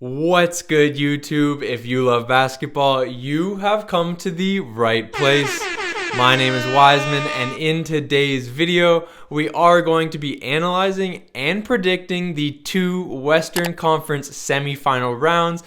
What's good, YouTube? If you love basketball, you have come to the right place. My name is Wiseman, and in today's video, we are going to be analyzing and predicting the two Western Conference semifinal rounds,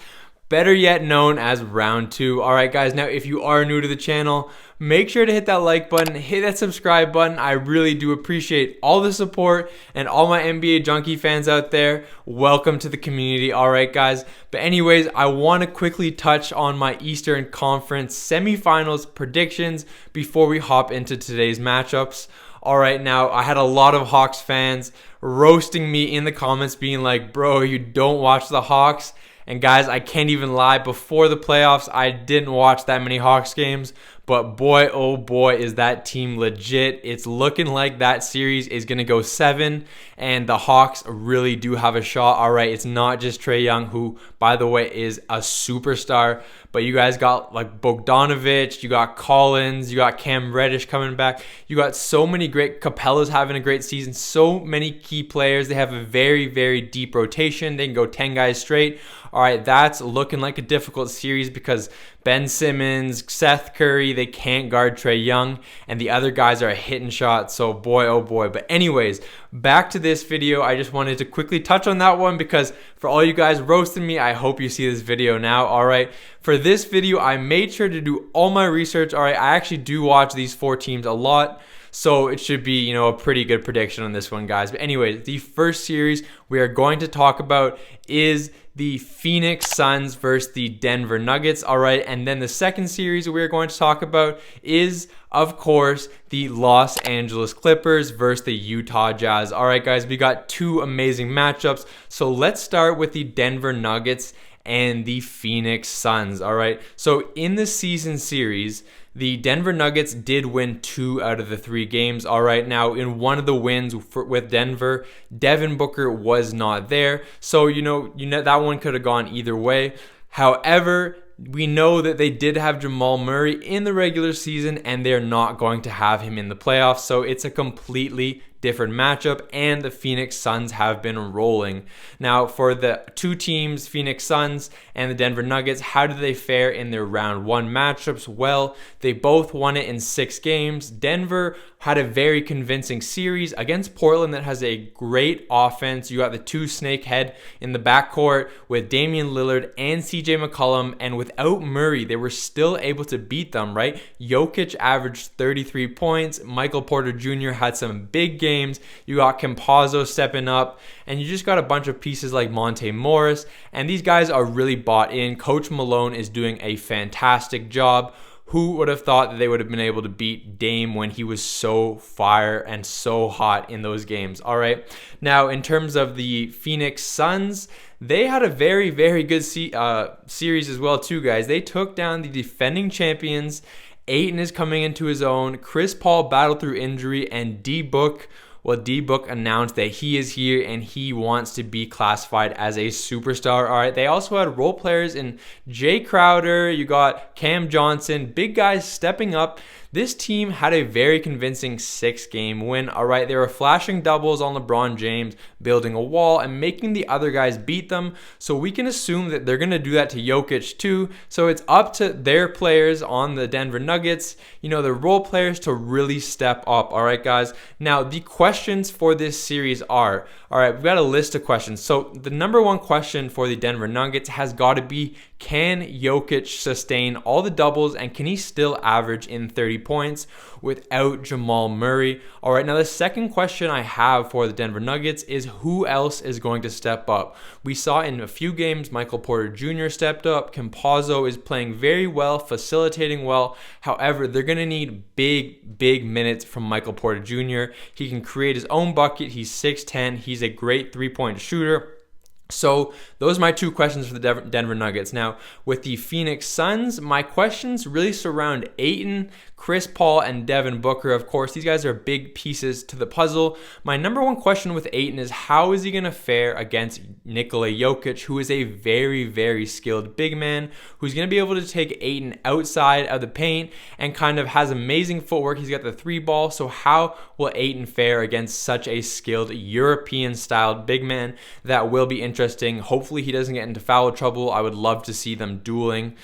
better yet known as round two. Alright guys, now if you are new to the channel, make sure to hit that like button, hit that subscribe button. I really do appreciate all the support, and all my NBA junkie fans out there, welcome to the community. Alright guys, but anyways, I want to quickly touch on my Eastern Conference semifinals predictions before we hop into today's matchups. Alright, now I had a lot of Hawks fans roasting me in the comments being like, bro, you don't watch the Hawks. And guys, I can't even lie, before the playoffs, I didn't watch that many Hawks games, but boy, oh boy, is that team legit. It's looking like that series is going to go 7, and the Hawks really do have a shot. All right, it's not just Trae Young, who, by the way, is a superstar, but you guys got like Bogdanovic, you got Collins, you got Cam Reddish coming back. You got so many great, Capella's having a great season, so many key players. They have a very, very deep rotation. They can go 10 guys straight. All right, that's looking like a difficult series because Ben Simmons, Seth Curry, they can't guard Trae Young, and the other guys are hitting shots, so boy, oh boy. But anyways, back to this video. I just wanted to quickly touch on that one because for all you guys roasting me, I hope you see this video now. All right, for this video, I made sure to do all my research. All right, I actually do watch these 4 teams a lot, so it should be, a pretty good prediction on this one, guys. But anyways, the first series we are going to talk about is the Phoenix Suns versus the Denver Nuggets. All right, and then the second series we're going to talk about is, of course, the Los Angeles Clippers versus the Utah Jazz. All right, guys, we got 2 amazing matchups. So let's start with the Denver Nuggets and the Phoenix Suns. All right, so in the season series, the Denver Nuggets did win 2 out of the 3 games. All right, now in one of the wins with Denver, Devin Booker was not there, so you know that one could have gone either way. However, we know that they did have Jamal Murray in the regular season, and they're not going to have him in the playoffs, so it's a completely different matchup, and the Phoenix Suns have been rolling. Now, for the 2 teams, Phoenix Suns and the Denver Nuggets, how did they fare in their round 1 matchups? Well, they both won it in 6 games. Denver had a very convincing series against Portland that has a great offense. You got the 2 snakehead in the backcourt with Damian Lillard and CJ McCollum, and without Murray, they were still able to beat them, right? Jokic averaged 33 points. Michael Porter Jr. had some big games. You got Campazzo stepping up, and you just got a bunch of pieces like Monte Morris, and these guys are really bought in. Coach Malone is doing a fantastic job. Who would have thought that they would have been able to beat Dame when he was so fire and so hot in those games? All right. Now, in terms of the Phoenix Suns, they had a very, very good series as well, too, guys. They took down the defending champions. Ayton is coming into his own. Chris Paul battled through injury, and D-Book announced that he is here and he wants to be classified as a superstar. All right, they also had role players in Jay Crowder. You got Cam Johnson, big guys stepping up. This team had a very convincing 6-game win. All right, they were flashing doubles on LeBron James, building a wall and making the other guys beat them. So we can assume that they're going to do that to Jokic too. So it's up to their players on the Denver Nuggets, the role players, to really step up. All right, guys. Now, the questions for this series are, all right, we've got a list of questions. So the number 1 question for the Denver Nuggets has got to be, can Jokic sustain all the doubles, and can he still average in 30 points without Jamal Murray? All right, now the second question I have for the Denver Nuggets is, who else is going to step up? We saw in a few games Michael Porter Jr. stepped up. Campazzo is playing very well, facilitating well. However, they're going to need big minutes from Michael Porter Jr. He can create his own bucket. He's 6'10". He's a great 3-point shooter. So those are my 2 questions for the Denver Nuggets. Now, with the Phoenix Suns, my questions really surround Ayton, Chris Paul, and Devin Booker. Of course, these guys are big pieces to the puzzle. My number 1 question with Ayton is, how is he going to fare against Nikola Jokic, who is a very, very skilled big man, who's going to be able to take Ayton outside of the paint and kind of has amazing footwork. He's got the 3 ball. So how will Ayton fare against such a skilled European-styled big man? That will be interesting interesting. Hopefully he doesn't get into foul trouble. I would love to see them dueling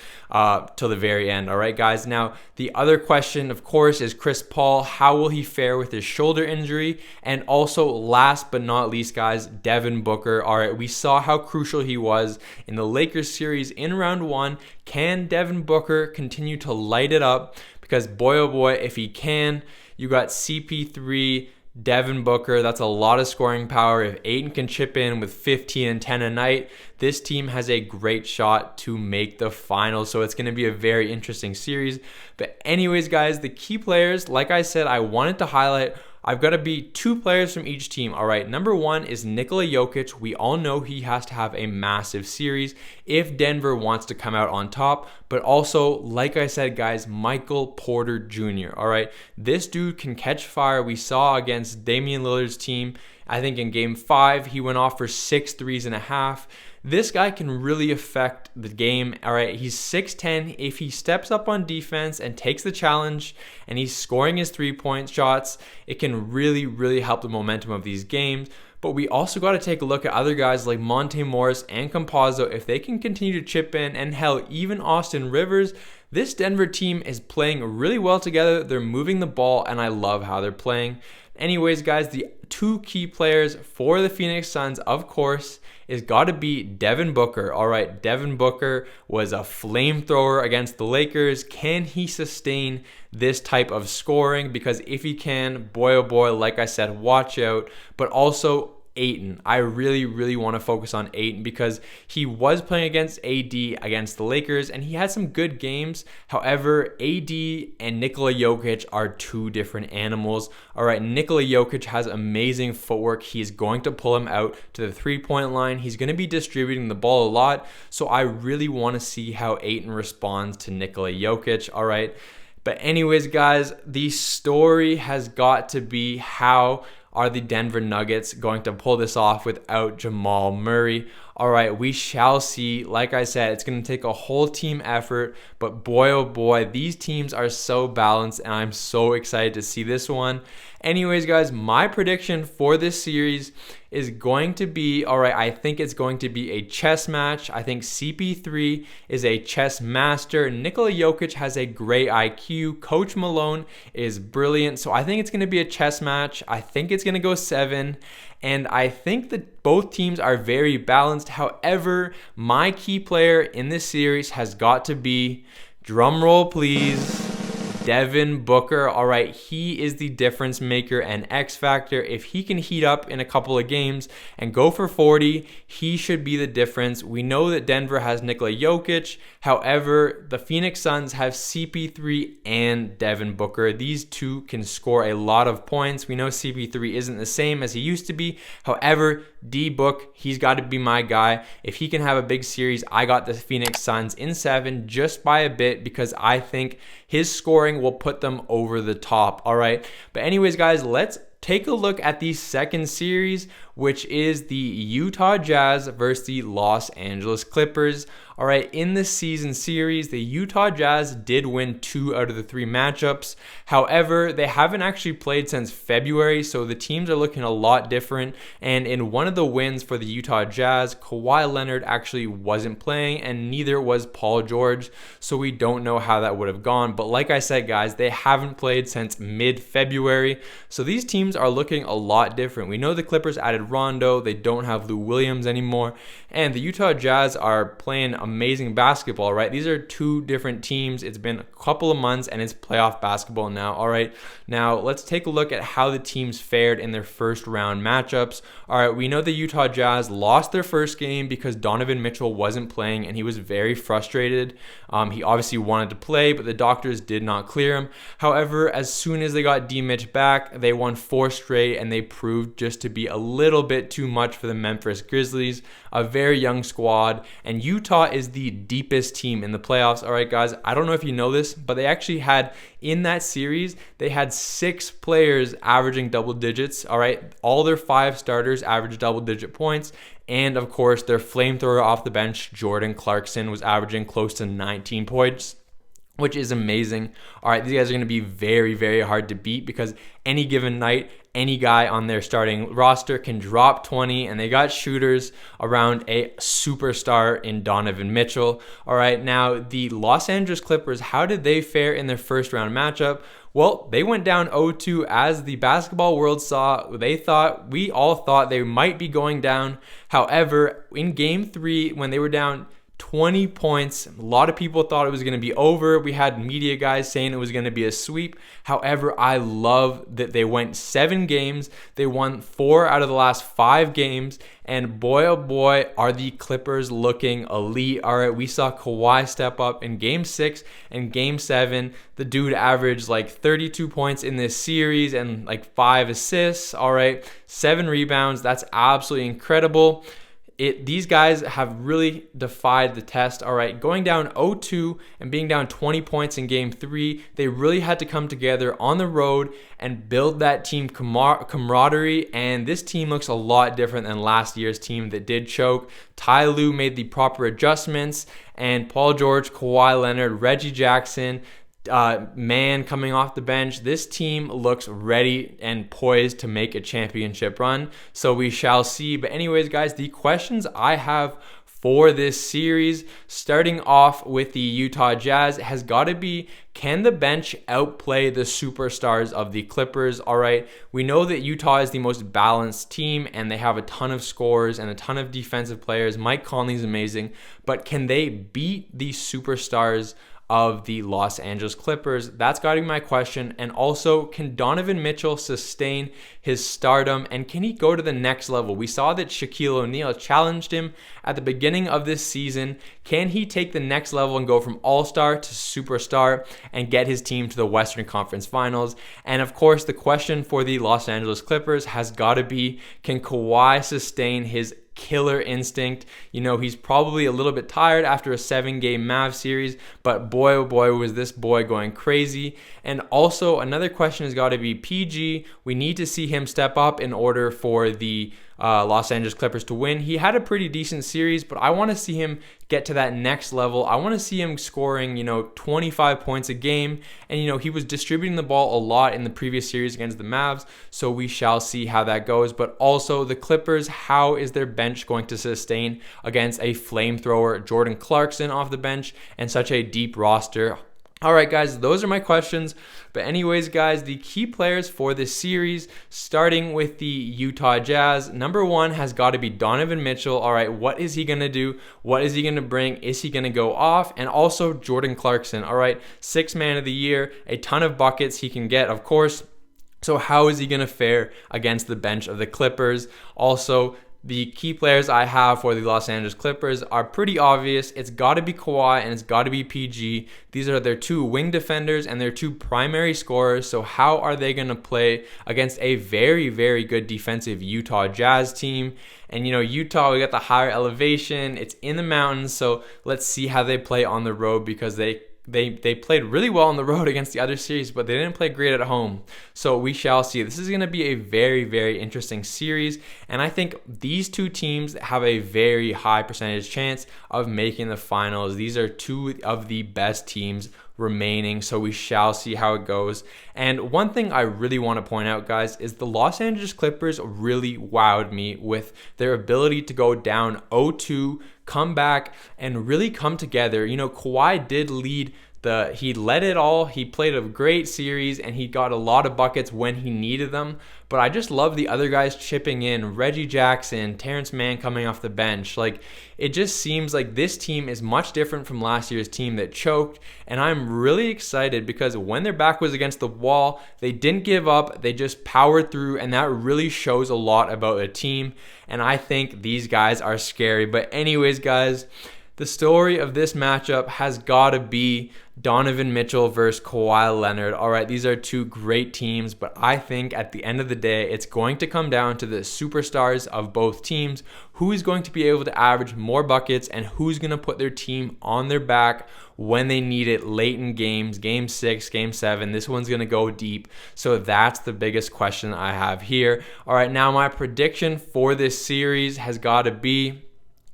till the very end. All right, guys. Now, the other question, of course, is Chris Paul. How will he fare with his shoulder injury? And also, last but not least, guys, Devin Booker. All right, we saw how crucial he was in the Lakers series in round 1. Can Devin Booker continue to light it up? Because boy, oh boy, if he can, you got CP3, Devin Booker, that's a lot of scoring power. If Ayton can chip in with 15 and 10 a night, this team has a great shot to make the finals. So it's going to be a very interesting series. But anyways, guys, the key players, like I said, I wanted to highlight, I've got to be 2 players from each team. All right, number 1 is Nikola Jokic. We all know he has to have a massive series if Denver wants to come out on top. But also, like I said, guys, Michael Porter Jr. All right, this dude can catch fire. We saw against Damian Lillard's team, I think in game 5, he went off for 6 threes and a half. This guy can really affect the game. All right, he's 6'10". If he steps up on defense and takes the challenge and he's scoring his 3-point shots, it can really, really help the momentum of these games. But we also got to take a look at other guys like Monte Morris and Campazzo. If they can continue to chip in, and hell, even Austin Rivers, this Denver team is playing really well together. They're moving the ball, and I love how they're playing. Anyways, guys, the 2 key players for the Phoenix Suns, of course, is got to be Devin Booker. All right, Devin Booker was a flamethrower against the Lakers. Can he sustain this type of scoring? Because if he can, boy, oh boy, like I said, watch out. But also, Ayton. I really, really want to focus on Ayton because he was playing against AD against the Lakers and he had some good games. However, AD and Nikola Jokic are 2 different animals. All right, Nikola Jokic has amazing footwork. He's going to pull him out to the 3-point line. He's going to be distributing the ball a lot. So I really want to see how Ayton responds to Nikola Jokic. All right. But anyways, guys, the story has got to be how are the Denver Nuggets going to pull this off without Jamal Murray? All right, we shall see. Like I said, it's going to take a whole team effort, but boy, oh boy, these teams are so balanced, and I'm so excited to see this one. Anyways, guys, my prediction for this series is going to be, all right, I think it's going to be a chess match. I think CP3 is a chess master. Nikola Jokic has a great IQ. Coach Malone is brilliant. So I think it's going to be a chess match. I think it's going to go 7. And I think that both teams are very balanced. However, my key player in this series has got to be, drum roll please, Devin Booker. All right, he is the difference maker and X factor. If he can heat up in a couple of games and go for 40, he should be the difference. We know that Denver has Nikola Jokic. However, the Phoenix Suns have CP3 and Devin Booker. These 2 can score a lot of points. We know CP3 isn't the same as he used to be. However, D-Book, he's got to be my guy. If he can have a big series, I got the Phoenix Suns in 7 just by a bit because I think his scoring will put them over the top. All right. But anyways, guys, let's take a look at the second series, which is the Utah Jazz versus the Los Angeles Clippers. All right, in the season series, the Utah Jazz did win 2 out of the 3 matchups. However, they haven't actually played since February, so the teams are looking a lot different. And in one of the wins for the Utah Jazz, Kawhi Leonard actually wasn't playing, and neither was Paul George, so we don't know how that would have gone. But like I said, guys, they haven't played since mid-February, so these teams are looking a lot different. We know the Clippers added Rondo, they don't have Lou Williams anymore, and the Utah Jazz are playing amazing basketball, right? These are 2 different teams. It's been a couple of months and it's playoff basketball now. All right, now let's take a look at how the teams fared in their first round matchups. All right, we know the Utah Jazz lost their first game because Donovan Mitchell wasn't playing and he was very frustrated. He obviously wanted to play, but the doctors did not clear him. However, as soon as they got D-Mitch back, they won 4 straight and they proved just to be a little bit too much for the Memphis Grizzlies, a very young squad, and Utah is the deepest team in the playoffs. All right, guys, I don't know if you know this, but they actually had, in that series, they had 6 players averaging double digits. All right, all their 5 starters averaged double-digit points, and of course, their flamethrower off the bench, Jordan Clarkson, was averaging close to 19 points, which is amazing. All right, these guys are going to be very, very hard to beat because any given night, any guy on their starting roster can drop 20, and they got shooters around a superstar in Donovan Mitchell. All right, now the Los Angeles Clippers, how did they fare in their first round matchup? Well, they went down 0-2 as the basketball world saw. We all thought they might be going down. However, in game 3, when they were down 20 points, a lot of people thought it was going to be over. We had media guys saying it was going to be a sweep. However, I love that they went 7 games. They won 4 out of the last 5 games. And boy, oh boy, are the Clippers looking elite. All right, we saw Kawhi step up in game 6 and game 7. The dude averaged like 32 points in this series and like 5 assists. All right, 7 rebounds. That's absolutely incredible. These guys have really defied the test. All right, going down 0-2 and being down 20 points in game 3, they really had to come together on the road and build that team camaraderie. And this team looks a lot different than last year's team that did choke. Ty Lue made the proper adjustments, and Paul George, Kawhi Leonard, Reggie Jackson, man coming off the bench. This team looks ready and poised to make a championship run. So we shall see. But anyways, guys, the questions I have for this series, starting off with the Utah Jazz, has got to be, can the bench outplay the superstars of the Clippers? All right, we know that Utah is the most balanced team and they have a ton of scorers and a ton of defensive players. Mike Conley's amazing, but can they beat the superstars of the Los Angeles Clippers? That's got to be my question. And also, can Donovan Mitchell sustain his stardom, and can he go to the next level? We saw that Shaquille O'Neal challenged him at the beginning of this season. Can he take the next level and go from all-star to superstar and get his team to the Western Conference Finals? And of course, the question for the Los Angeles Clippers has got to be, can Kawhi sustain his killer instinct? You know, he's probably a little bit tired after a 7-game Mavs series, but boy, oh boy, was this boy going crazy. And also, another question has got to be PG. We need to see him step up in order for the Los Angeles Clippers to win. He had a pretty decent series, but I want to see him get to that next level. I want to see him scoring, 25 points a game. And, he was distributing the ball a lot in the previous series against the Mavs. So we shall see how that goes. But also the Clippers, how is their bench going to sustain against a flamethrower Jordan Clarkson off the bench and such a deep roster? All right, guys, those are my questions. But anyways, guys, the key players for this series, starting with the Utah Jazz, number 1 has got to be Donovan Mitchell. All right, what is he going to do? What is he going to bring? Is he going to go off? And also Jordan Clarkson. All right, 6th man of the year, a ton of buckets he can get, of course. So how is he going to fare against the bench of the Clippers? Also, the key players I have for the Los Angeles Clippers are pretty obvious. It's got to be Kawhi and it's got to be PG. These are their 2 wing defenders and their 2 primary scorers. So how are they going to play against a very, very good defensive Utah Jazz team? And, Utah, we got the higher elevation. It's in the mountains. So let's see how they play on the road, because they played really well on the road against the other series, but they didn't play great at home. So we shall see. This is going to be a very, very interesting series. And I think these 2 teams have a very high percentage chance of making the finals. These are 2 of the best teams remaining, so we shall see how it goes. And one thing I really want to point out, guys, is the Los Angeles Clippers really wowed me with their ability to go down 0-2, come back, and really come together. Kawhi did lead he led it all. He played a great series and he got a lot of buckets when he needed them. But I just love the other guys chipping in. Reggie Jackson, Terrence Mann coming off the bench. It just seems like this team is much different from last year's team that choked. And I'm really excited because when their back was against the wall, they didn't give up. They just powered through, and that really shows a lot about a team. And I think these guys are scary. But anyways, guys, the story of this matchup has got to be Donovan Mitchell versus Kawhi Leonard. All right, these are 2 great teams, but I think at the end of the day, it's going to come down to the superstars of both teams. Who is going to be able to average more buckets and who's going to put their team on their back when they need it late in games, game 6, game 7. This one's going to go deep. So that's the biggest question I have here. All right, now my prediction for this series has got to be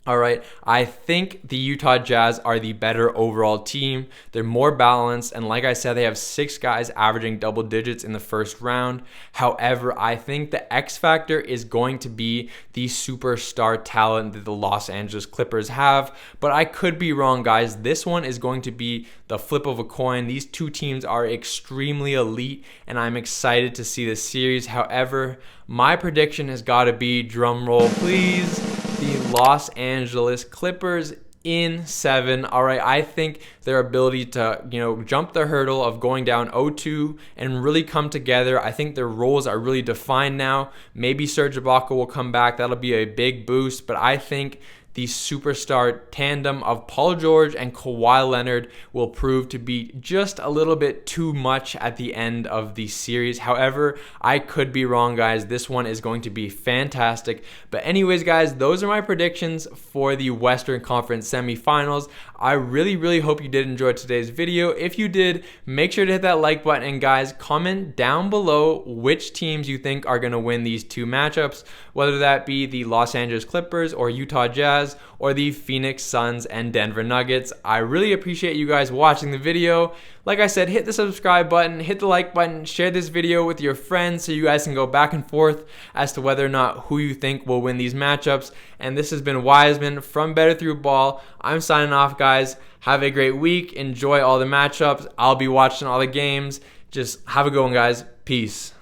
All right, I think the Utah Jazz are the better overall team. They're more balanced, and like I said, they have 6 guys averaging double digits in the first round. However, I think the X factor is going to be the superstar talent that the Los Angeles Clippers have, but I could be wrong, guys. This one is going to be the flip of a coin. These two teams are extremely elite, and I'm excited to see this series. However, my prediction has got to be, drum roll please, the Los Angeles Clippers in 7. All right, I think their ability to, jump the hurdle of going down 0-2 and really come together. I think their roles are really defined now. Maybe Serge Ibaka will come back. That'll be a big boost, but I think the superstar tandem of Paul George and Kawhi Leonard will prove to be just a little bit too much at the end of the series. However, I could be wrong, guys. This one is going to be fantastic. But anyways, guys, those are my predictions for the Western Conference semifinals. I really hope you did enjoy today's video. If you did, make sure to hit that like button. And guys, comment down below which teams you think are going to win these 2 matchups, whether that be the Los Angeles Clippers or Utah Jazz, or the Phoenix Suns and Denver Nuggets. I really appreciate you guys watching the video. Like I said, hit the subscribe button, hit the like button, share this video with your friends so you guys can go back and forth as to whether or not who you think will win these matchups. And this has been Wiseman from Better Through Ball. I'm signing off, guys. Have a great week. Enjoy all the matchups. I'll be watching all the games. Just have a good one, guys. Peace.